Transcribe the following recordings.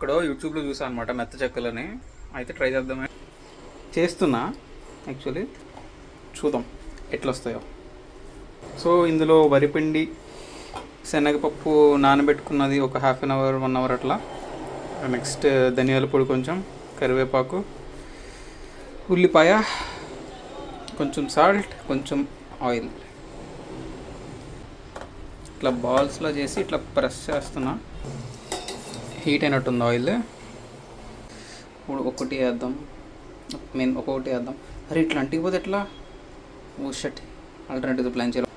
ఎక్కడో యూట్యూబ్లో చూసాను అనమాట మెత్త చెక్కలని. అయితే ట్రై చేద్దామే చేస్తున్నా. యాక్చువల్లీ చూద్దాం ఎట్లా వస్తాయో. సో ఇందులో వరిపిండి, శనగపప్పు నానబెట్టుకున్నది ఒక హాఫ్ అన్ అవర్ 1 అవర్ అట్లా. నెక్స్ట్ ధనియాల పొడి కొంచెం, కరివేపాకు, ఉల్లిపాయ, కొంచెం సాల్ట్, కొంచెం ఆయిల్. ఇట్లా బాల్స్లో చేసి ఇట్లా ప్రెస్ చేస్తున్నా. హీట్ అయినట్టుంది ఆయిల్. ఇప్పుడు ఒక్కొక్కటి వేద్దాం. ఒక్కొక్కటి వేద్దాం. అరే ఇట్లా అంటికిపోతే ఎట్లా? ఓ షట్, ఆల్టర్నేటివ్ ప్లాన్ చేయాలి.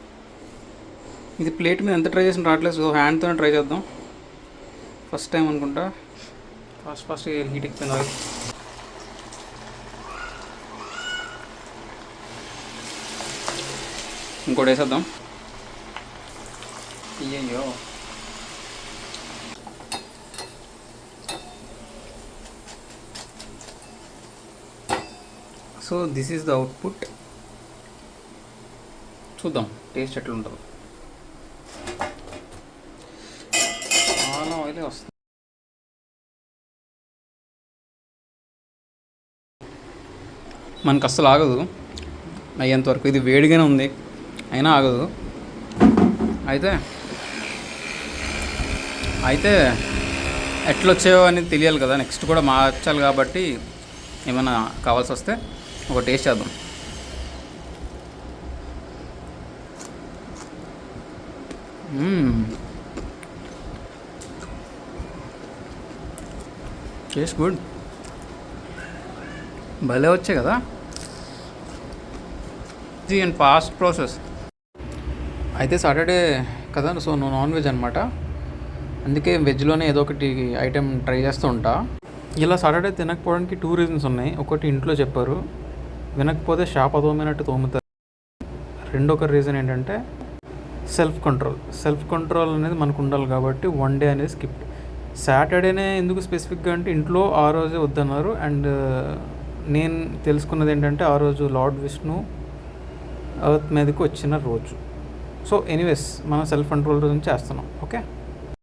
ఇది ప్లేట్ మీద ఎంత ట్రై చేసిన రావట్లేదు. సో హ్యాండ్తోనే ట్రై చేద్దాం. ఫస్ట్ టైం అనుకుంటా. ఫస్ట్ హీట్ ఎక్కిపోయింది ఆయిల్. ఇంకోటి వేసేద్దాం. అయ్యో, so this is the output. చూద్దాం టేస్ట్ ఎట్లా ఉంటుందో. చాలా ఆయిలే వస్తుంది. మనకు అస్సలు ఆగదు అయ్యేంతవరకు. ఇది వేడిగానే ఉంది అయినా ఆగదు. అయితే ఎట్లా వచ్చాయో అనేది తెలియాలి కదా. నెక్స్ట్ కూడా మార్చాలి కాబట్టి ఏమైనా కావాల్సి వస్తే ఒక టేస్ట్ చేద్దాం. టేస్ట్ గుడ్, భలే వచ్చాయి కదా. ఇది అండ్ ఫాస్ట్ ప్రాసెస్. అయితే సాటర్డే కదా, సో నువ్వు నాన్ వెజ్ అనమాట. అందుకే వెజ్లోనే ఏదో ఒకటి ఐటెం ట్రై చేస్తూ ఉంటా. ఇలా సాటర్డే తినకపోవడానికి 2 రీజన్స్ ఉన్నాయి. ఒకటి ఇంట్లో చెప్పారు, వినకపోతే శాపతోమైనట్టు తోముతారు. రెండొక రీజన్ ఏంటంటే సెల్ఫ్ కంట్రోల్ అనేది మనకు ఉండాలి కాబట్టి 1 డే అనేది స్కిప్. సాటర్డేనే ఎందుకు స్పెసిఫిక్గా అంటే ఇంట్లో ఆ రోజే వద్దన్నారు. అండ్ నేను తెలుసుకున్నది ఏంటంటే ఆ రోజు లార్డ్ విష్ణు ఎర్త్ మీదకి వచ్చిన రోజు. సో ఎనీవేస్ మనం సెల్ఫ్ కంట్రోల్ గురించి చేస్తున్నాం. ఓకే.